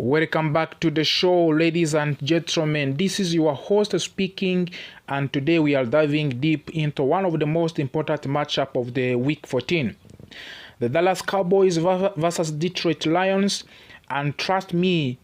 Welcome back to the show, ladies and gentlemen. This is your host speaking, and today we are diving deep into one of the most important matchup of the Week 14. The Dallas Cowboys versus Detroit Lions, and trust me,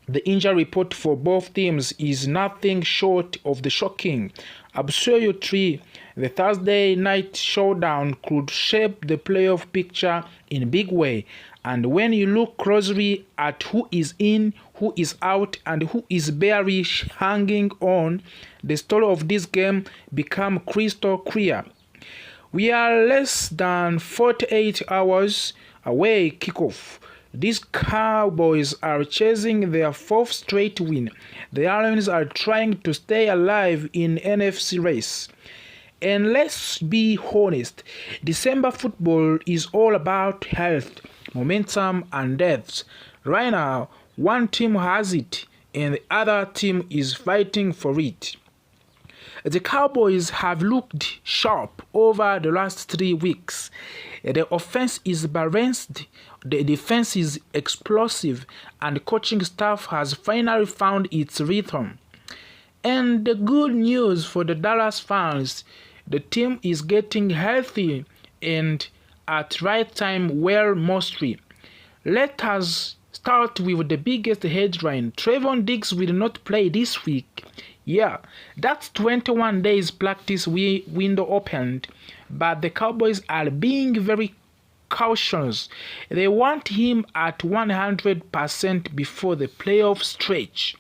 the injury report for both teams is nothing short of the shocking. Absolutely, the Thursday night showdown could shape the playoff picture in a big way. And when you look closely at who is in, who is out, and who is barely hanging on, the story of this game becomes crystal clear. We are less than 48 hours away kickoff. These Cowboys are chasing their fourth straight win. The Lions are trying to stay alive in NFC race. And let's be honest, December football is all about health, momentum, and depth. Right now, one team has it, and the other team is fighting for it. The Cowboys have looked sharp over the last 3 weeks. The offense is balanced, the defense is explosive, and the coaching staff has finally found its rhythm. And the good news for the Dallas fans, the team is getting healthy and at right time well mostly. Let us start with the biggest headline. Trevon Diggs will not play this week. Yeah, that's 21 days practice window opened, but the Cowboys are being very cautious. They want him at 100% before the playoff stretch.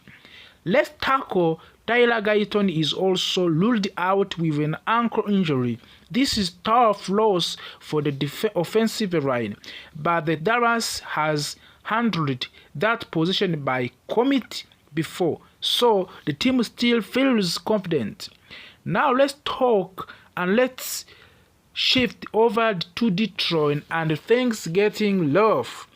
Left tackle Tyler Guyton is also ruled out with an ankle injury. This is tough loss for the offensive line, but the Dallas has handled that position by committee before, so the team still feels confident. Now let's talk and let's shift over to Detroit and things getting rough.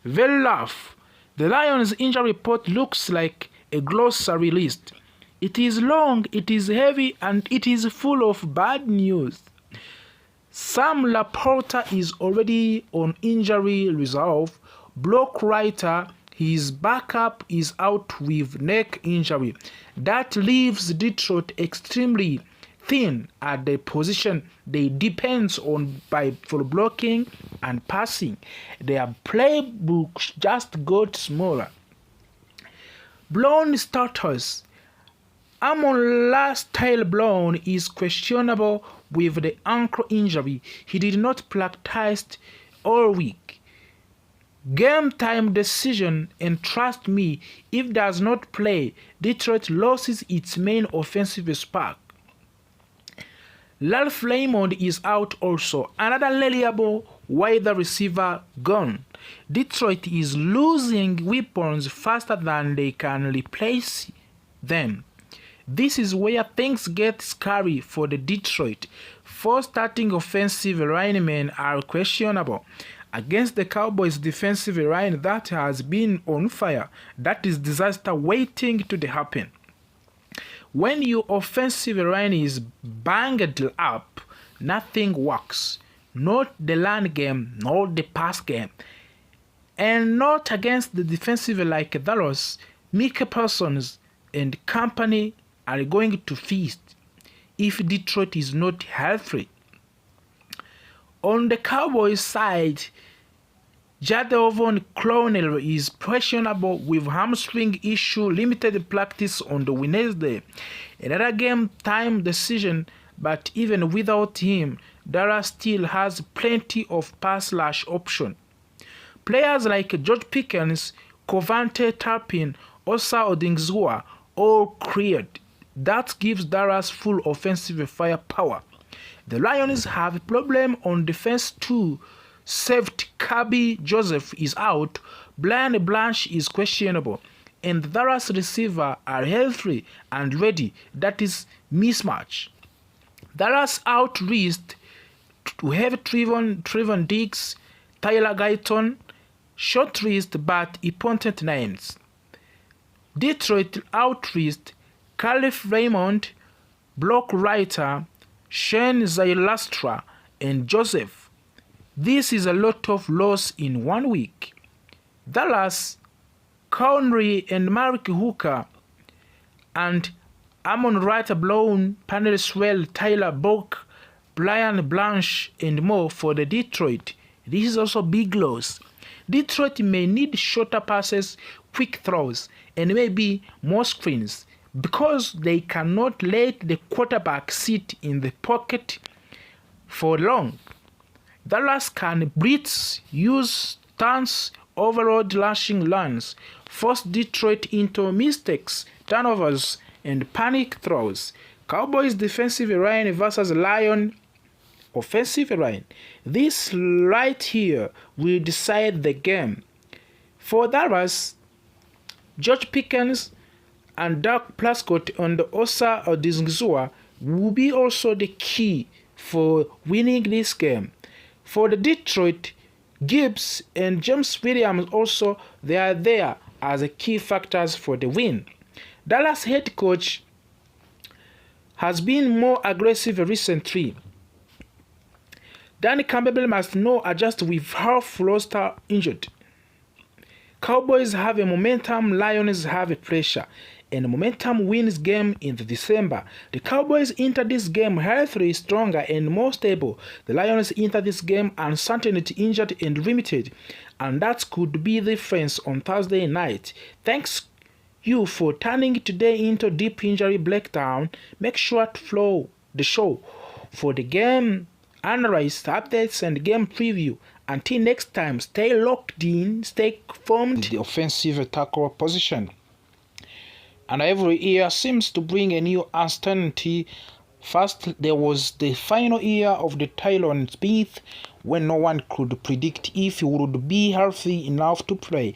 Very rough. The Lions injury report looks like a glossary list. It is long, it is heavy, and it is full of bad news. Sam Laporta is already on injury reserve. Block writer, his backup is out with neck injury. That leaves Detroit extremely thin at the position they depend on for blocking and passing. Their playbooks just got smaller. Blown starters. Amon-Ra St. Brown is questionable with the ankle injury. He did not practice all week. Game time decision, and trust me, if does not play, Detroit loses its main offensive spark. Ralph Raymond is out also, another reliable wide receiver gone. Detroit is losing weapons faster than they can replace them. This is where things get scary for the Detroit. 4 starting offensive linemen are questionable. Against the Cowboys defensive line that has been on fire, that is disaster waiting to happen. When your offensive line is banged up, nothing works. Not the run game, not the pass game. And not against the defensive like Dallas. Micah Parsons and company are going to feast if Detroit is not healthy. On the Cowboys side, Jadon Clowney is questionable with hamstring issue, limited practice on the Wednesday. Another game time decision, but even without him, Dallas still has plenty of pass rush option. Players like George Pickens, Covante Turpin, Osa Odingzua all cleared. That gives Dallas full offensive firepower. The Lions have a problem on defense too. Safety Kirby Joseph is out, Brian Blanche is questionable, and the Dallas receiver are healthy and ready. That is mismatch. Dallas out risked to have Trevon Diggs, Tyler Guyton, short risked but important names. Detroit out risked Caliph Raymond, block writer, Shane Zailastra, and Joseph. This is a lot of loss in 1 week. Dallas Connery and Mark Hooker, and Amon Wright Brown, Panel Swell, Tyler Bock, Brian Blanche, and more for the Detroit. This is also big loss. Detroit may need shorter passes, quick throws, and maybe more screens because they cannot let the quarterback sit in the pocket for long. Dallas can blitz, use stunts, overload rushing lines, force Detroit into mistakes, turnovers, and panic throws. Cowboys defensive line versus Lion offensive line. This right here will decide the game. For Dallas, George Pickens and Dak Prescott and Osa Odighizuwa will be also the key for winning this game. For the Detroit, Gibbs and James Williams also, they are there as key factors for the win. Dallas head coach has been more aggressive recently. Dan Campbell must now adjust with half roster injured. Cowboys have a momentum, Lions have a pressure, and momentum wins game in December. The Cowboys enter this game healthy, stronger, and more stable. The Lions enter this game uncertainty, injured, and limited, and that could be the difference on Thursday night. Thanks you for turning today into Deep Injury Breakdown. Make sure to follow the show for the game analysis, updates, and game preview. Until next time, stay locked in, stay formed. The offensive tackle position. And every year seems to bring a new uncertainty. First, there was the final year of the Tyron Smith, when no one could predict if he would be healthy enough to play.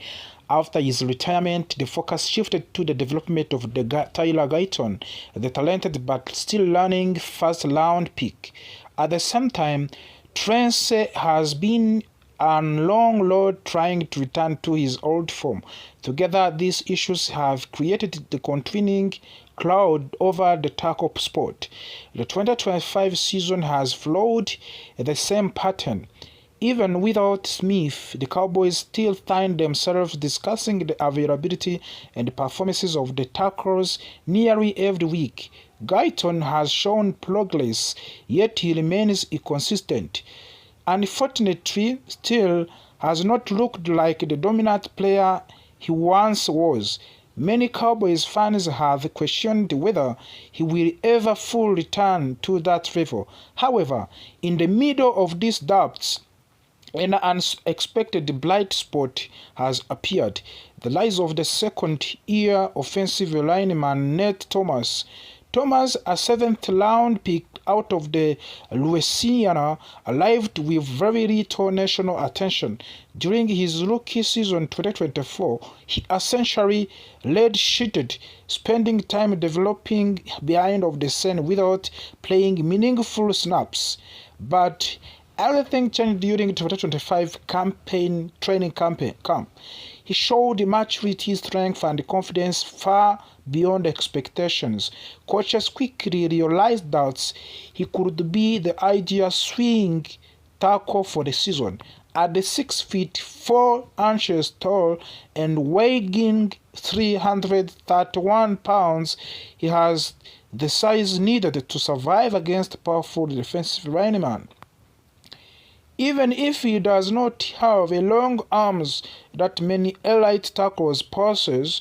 After his retirement, the focus shifted to the development of the Tyler Guyton, the talented but still learning first-round pick. At the same time, Trance has been on long road trying to return to his old form. Together, these issues have created the continuing cloud over the tackle spot. The 2025 season has followed the same pattern. Even without Smith, the Cowboys still find themselves discussing the availability and performances of the tackles nearly every week. Guyton has shown progress, yet he remains inconsistent. Unfortunately, still has not looked like the dominant player he once was. Many Cowboys fans have questioned whether he will ever fully return to that level. However, in the middle of these doubts, an unexpected blind spot has appeared. The rise of the second-year offensive lineman Nate Thomas. Thomas, a seventh-round pick out of the Louisiana, arrived with very little national attention. During his rookie season 2024, he essentially red-sheeted, spending time developing behind of the scene without playing meaningful snaps. But everything changed during 2025 training camp. He showed maturity, strength, and confidence far beyond expectations. Coaches quickly realized that he could be the ideal swing tackle for the season. At the 6 feet 4 inches tall and weighing 331 pounds, he has the size needed to survive against powerful defensive linemen. Even if he does not have a long arms that many elite tackles possess,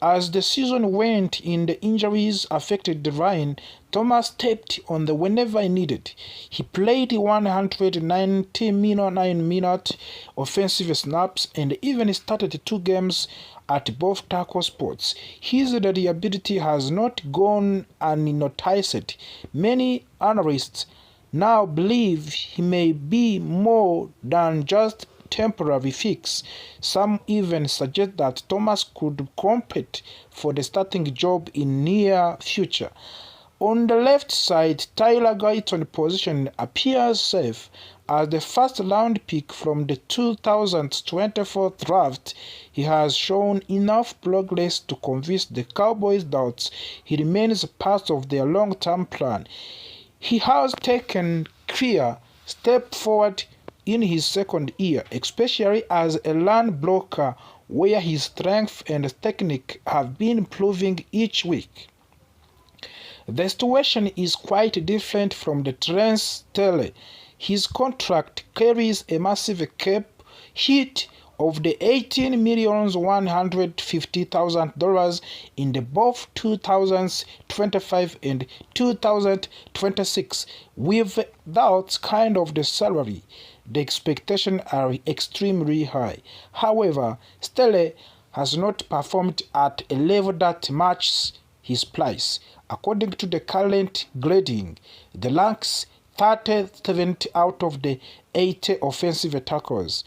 as the season went in, the injuries affected the line. Thomas stepped on the whenever needed. He played 199-minute offensive snaps and even started 2 games at both tackle spots. His reliability has not gone unnoticed. Many analysts now believe he may be more than just temporary fix. Some even suggest that Thomas could compete for the starting job in near future. On the left side, Tyler Guyton's position appears safe. As the first-round pick from the 2024 draft, he has shown enough progress to convince the Cowboys that he remains part of their long-term plan. He has taken clear step forward in his second year, especially as a run blocker where his strength and technique have been improving each week. The situation is quite different from the Terence Steele. His contract carries a massive cap hit of the $18,150,000 in the both 2025 and 2026. With that kind of the salary, the expectations are extremely high. However, Steele has not performed at a level that matches his price. According to the current grading, the ranks 37th out of the 80 offensive tackles.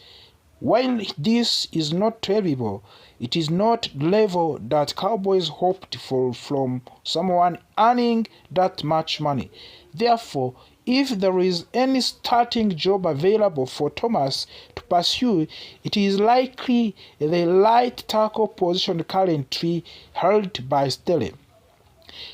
While this is not terrible, it is not the level that Cowboys hoped for from someone earning that much money. Therefore, if there is any starting job available for Thomas to pursue, it is likely the right tackle position currently held by Steele.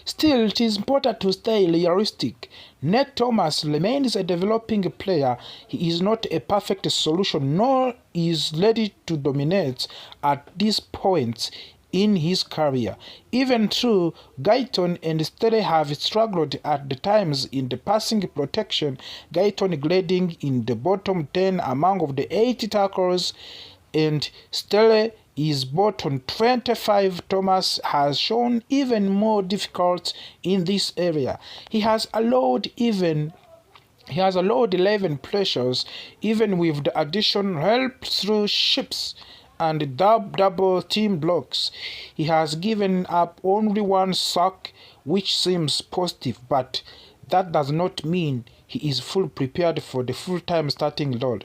Still, it is important to stay realistic. Nate Thomas remains a developing player. He is not a perfect solution, nor is ready to dominate at this point in his career. Even though Guyton and Steele have struggled at the times in the passing protection, Guyton grading in the bottom 10 among the 80 tackles, and Steele is bottom 25. Thomas has shown even more difficult in this area. He has allowed 11 pressures, even with the additional help through ships and double team blocks. He has given up only one sack, which seems positive, but that does not mean he is fully prepared for the full-time starting role.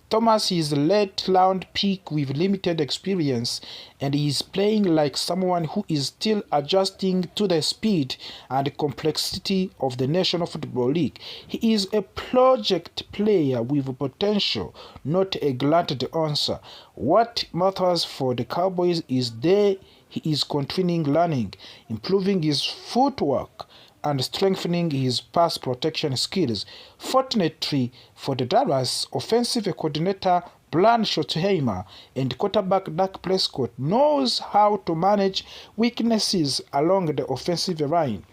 Thomas is a late-round pick with limited experience, and he is playing like someone who is still adjusting to the speed and complexity of the National Football League. He is a project player with potential, not a granted answer. What matters for the Cowboys is he is continuing learning, improving his footwork, and strengthening his pass protection skills. Fortunately for the Dallas, offensive coordinator Brian Schottenheimer and quarterback Dak Prescott knows how to manage weaknesses along the offensive line.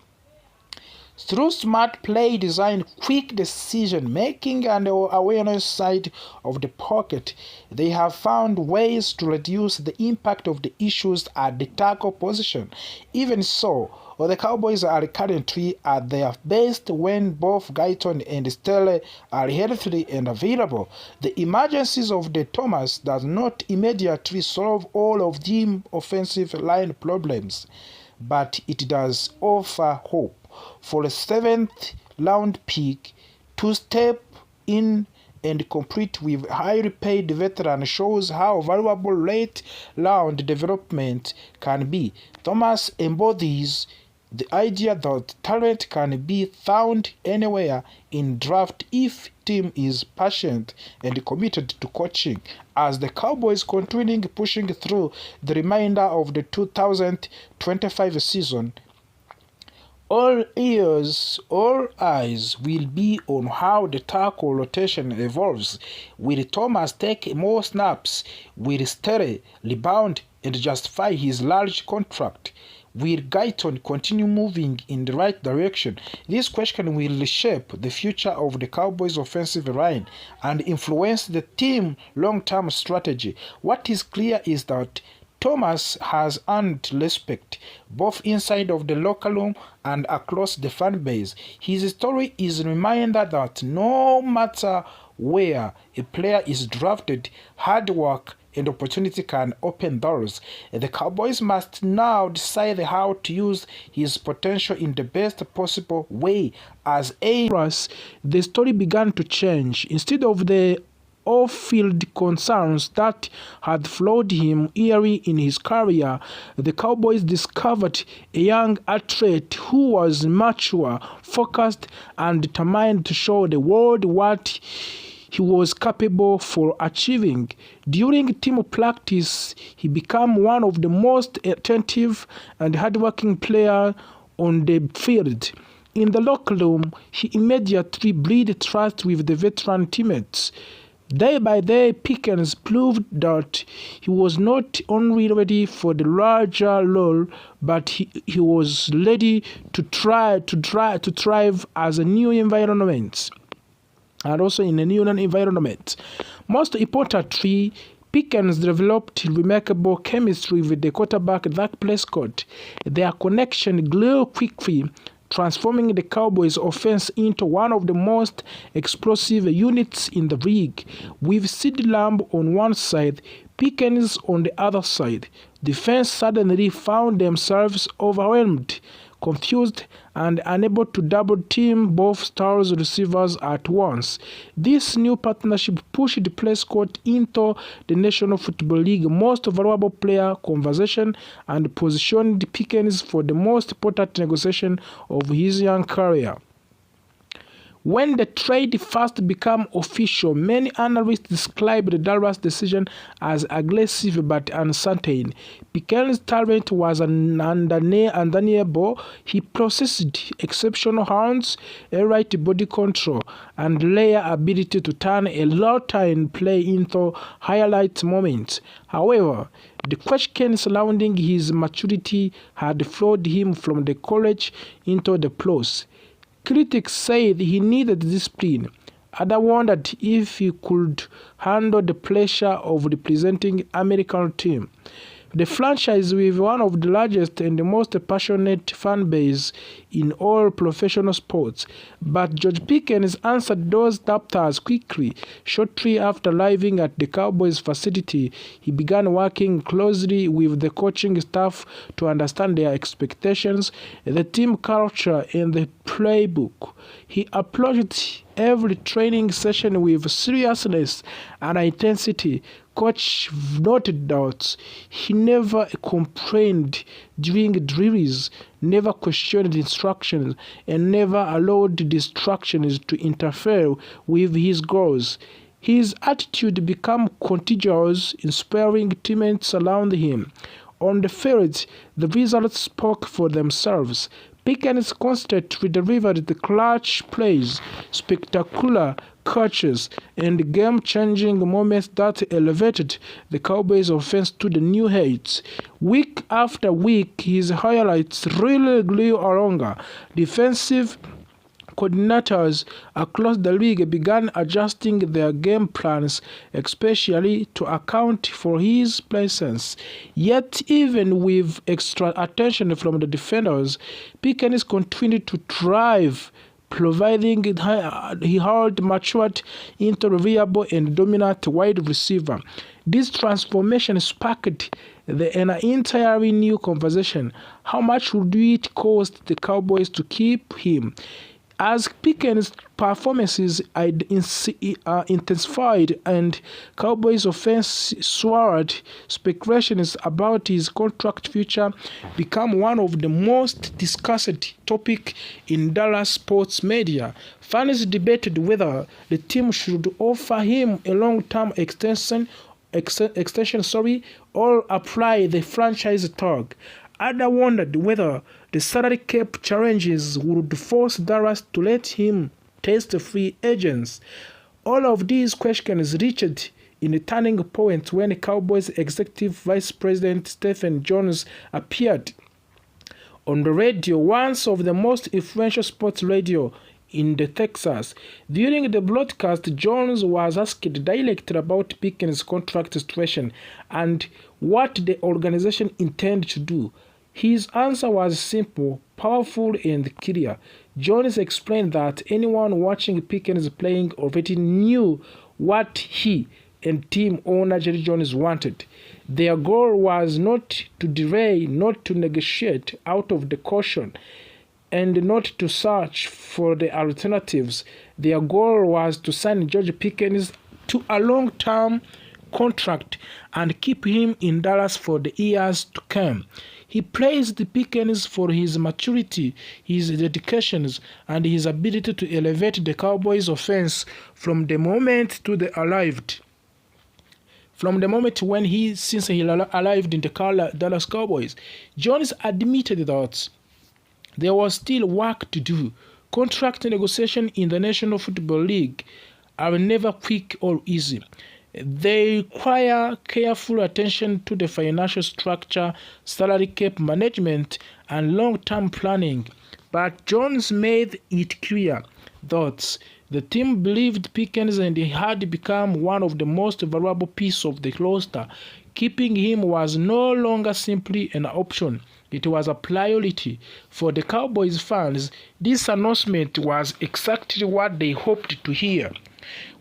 Through smart play design, quick decision making, and awareness side of the pocket, they have found ways to reduce the impact of the issues at the tackle position. Even so, the Cowboys are currently at their best when both Guyton and Steele are healthy and available. The emergencies of the Thomas does not immediately solve all of the offensive line problems, but it does offer hope for a 7th round pick to step in and compete with highly paid veteran shows how valuable late round development can be. Thomas embodies the idea that talent can be found anywhere in draft if team is patient and committed to coaching. As the Cowboys continue pushing through the remainder of the 2025 season, all eyes will be on how the tackle rotation evolves. Will Thomas take more snaps? Will Steele rebound and justify his large contract? Will Guyton continue moving in the right direction? This question will reshape the future of the Cowboys' offensive line and influence the team's long-term strategy. What is clear is that Thomas has earned respect, both inside of the locker room and across the fan base. His story is a reminder that no matter where a player is drafted, hard work and opportunity can open doors. The Cowboys must now decide how to use his potential in the best possible way. As the story began to change. Instead of the off-field concerns that had flawed him early in his career, the Cowboys discovered a young athlete who was mature, focused, and determined to show the world what he was capable for achieving. During team practice, he became one of the most attentive and hardworking players on the field. In the locker room, he immediately breathed trust with the veteran teammates. Day by day, Pickens proved that he was not only ready for the larger role, but he was ready to thrive as a new environment, and also in a new environment. Most importantly, Pickens developed remarkable chemistry with the quarterback Dak Prescott. Their connection grew quickly, transforming the Cowboys' offense into one of the most explosive units in the league. With CeeDee Lamb on one side, Pickens on the other side, defense suddenly found themselves overwhelmed, confused, and unable to double-team both stars receivers at once. This new partnership pushed Prescott into the National Football League most valuable player conversation and positioned Pickens for the most important negotiation of his young career. When the trade first became official, many analysts described the Dallas decision as aggressive but uncertain. Pickens' talent was undeniable. He possessed exceptional hands, a right body control, and rare ability to turn a routine play into highlight moments. However, the question surrounding his maturity had followed him from the college into the pros. Critics said he needed discipline. Others wondered if he could handle the pressure of representing American team. The franchise, with one of the largest and the most passionate fan base in all professional sports. But George Pickens answered those doubters quickly. Shortly after arriving at the Cowboys facility, he began working closely with the coaching staff to understand their expectations, the team culture, and the playbook. He approached every training session with seriousness and intensity. Coach noted that he never complained during drills, never questioned instructions, and never allowed distractions to interfere with his goals. His attitude became contagious, inspiring teammates around him. On the field, the results spoke for themselves. Pickens constantly delivered the clutch plays, spectacular catches, and game-changing moments that elevated the Cowboys' offense to the new heights. Week after week, his highlights really grew longer. Defensive coordinators across the league began adjusting their game plans, especially to account for his presence. Yet, even with extra attention from the defenders, Pickens continued to thrive, providing he had matured into a reliable and dominant wide receiver. This transformation sparked an entirely new conversation. How much would it cost the Cowboys to keep him? As Pickens' performances intensified and Cowboys' offense soared, speculations about his contract future became one of the most discussed topics in Dallas sports media. Fans debated whether the team should offer him a long-term extension, or apply the franchise tag. Others wondered whether the salary cap challenges would force Dallas to let him test free agents. All of these questions reached in a turning point when Cowboys Executive Vice President Stephen Jones appeared on the radio, one of the most influential sports radio in the Texas. During the broadcast, Jones was asked directly about Pickens' contract situation and what the organization intended to do. His answer was simple, powerful, and clear. Jones explained that anyone watching Pickens playing already knew what he and team owner Jerry Jones wanted. Their goal was not to delay, not to negotiate out of the caution, and not to search for the alternatives. Their goal was to sign George Pickens to a long-term contract and keep him in Dallas for the years to come. He praised Pickens for his maturity, his dedication, and his ability to elevate the Cowboys' offense from the moment when he arrived in the Dallas Cowboys. Jones admitted that there was still work to do. Contract negotiation in the National Football League are never quick or easy. They require careful attention to the financial structure, salary cap management, and long-term planning. But Jones made it clear that the team believed Pickens and he had become one of the most valuable pieces of the roster. Keeping him was no longer simply an option. It was a priority. For the Cowboys fans, this announcement was exactly what they hoped to hear.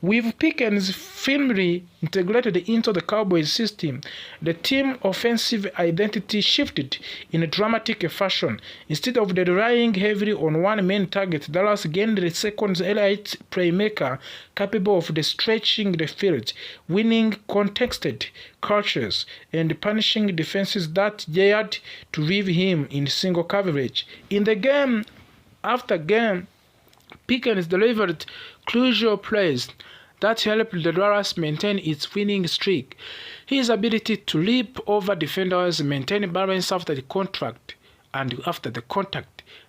With Pickens firmly integrated into the Cowboys system, the team's offensive identity shifted in a dramatic fashion. Instead of relying heavily on one main target, Dallas gained the second elite playmaker capable of stretching the field, winning contested catches, and punishing defenses that dared to leave him in single coverage. In the game after game, Pickens delivered crucial plays that helped the Dallas maintain its winning streak. His ability to leap over defenders, maintain balance after the contact,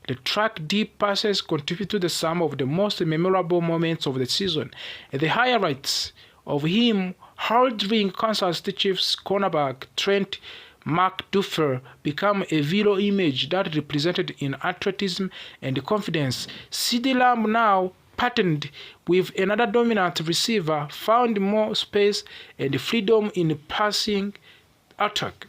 the track deep passes contribute to some of the most memorable moments of the season. The highlights of him hurdling Kansas City Chiefs cornerback Trent McDuffie became a viral image that represented in athleticism and confidence. CeeDee Lamb, now partnered with another dominant receiver, found more space and freedom in passing attack.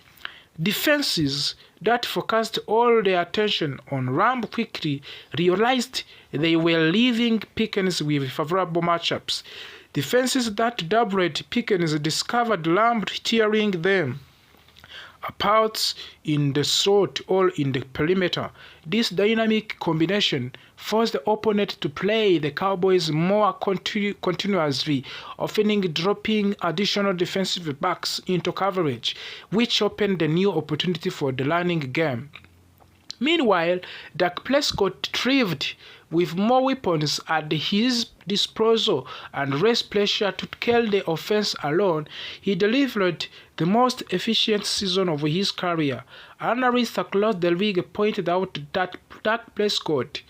Defenses that focused all their attention on Lamb quickly realized they were leaving Pickens with favorable matchups. Defenses that doubled Pickens discovered Lamb tearing them apart in the slot or in the perimeter. This dynamic combination forced the opponent to play the Cowboys more continuously, often dropping additional defensive backs into coverage, which opened a new opportunity for the running game. Meanwhile, Dak Prescott thrived with more weapons at his disposal and less pressure to carry the offense alone. He delivered the most efficient season of his career. Analysts across the league pointed out that Dak Prescott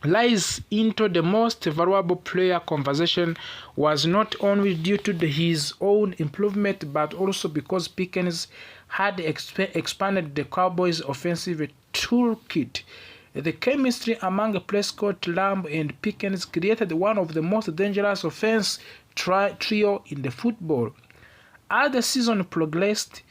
rise into the most valuable player conversation was not only due to his own improvement but also because Pickens had expanded the Cowboys' offensive toolkit. The chemistry among Prescott, Lamb, and Pickens created one of the most dangerous offense trio in the football. As the season progressed,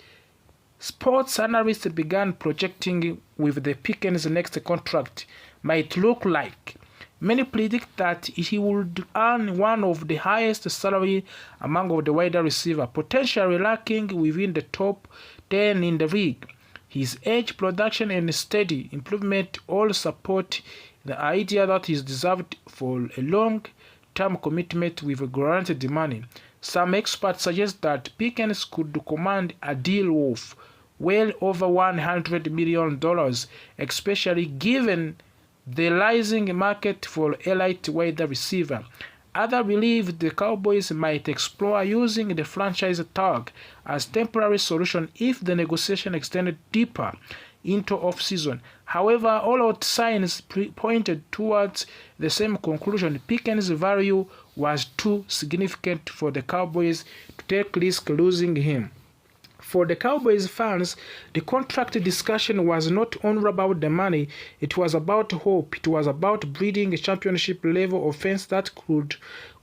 sports analysts began projecting with the Pickens' next contract might look like. Many predict that he would earn one of the highest salary among the wide receivers, potentially ranking within the top 10 in the league. His age, production, and steady improvement all support the idea that he is deserved for a long-term commitment with guaranteed money. Some experts suggest that Pickens could command a deal worth well over $100 million, especially given the rising market for elite wide receiver. Others believe the Cowboys might explore using the franchise tag as temporary solution if the negotiation extended deeper into off-season. However, all signs pointed towards the same conclusion. Pickens' value was too significant for the Cowboys to take risk losing him. For the Cowboys fans, the contract discussion was not only about the money, it was about hope. It was about breeding a championship-level offense that could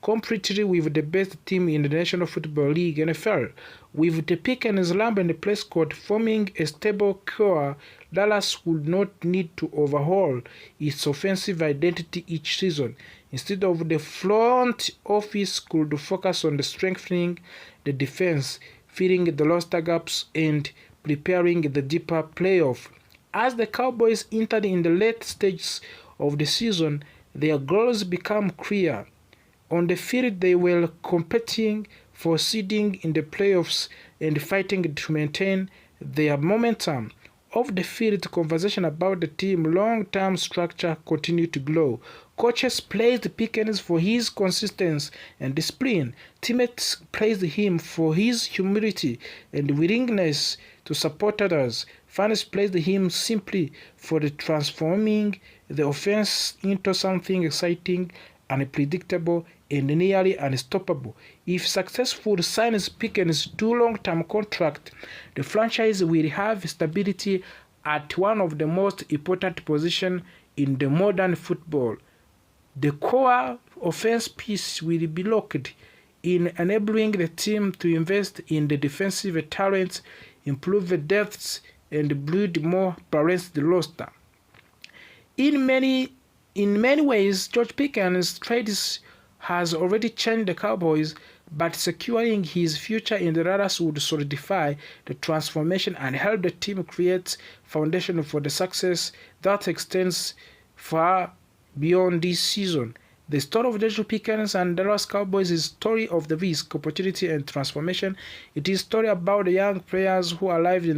compete with the best team in the National Football League, NFL. With the Pickens, Lamb, and Prescott forming a stable core, Dallas would not need to overhaul its offensive identity each season. Instead of the front office could focus on strengthening the defense, filling the roster gaps, and preparing the deeper playoff. As the Cowboys entered in the late stages of the season, their goals became clear. On the field, they were competing for seeding in the playoffs and fighting to maintain their momentum. Off the field, conversation about the team's long-term structure continued to grow. Coaches praised Pickens for his consistency and discipline. Teammates praised him for his humility and willingness to support others. Fans praised him simply for transforming the offense into something exciting and predictable and nearly unstoppable. If successful signs Pickens' 2 long-term contract, the franchise will have stability at one of the most important positions in the modern football. The core offense piece will be locked in, enabling the team to invest in the defensive talent, improve the depths, and build more balanced roster. In many ways, George Pickens' trades has already changed the Cowboys, but securing his future in the Raiders would solidify the transformation and help the team create foundation for the success that extends far beyond this season. The story of George Pickens and the Dallas Cowboys is a story of the risk, opportunity, and transformation. It is a story about the young players who arrived in the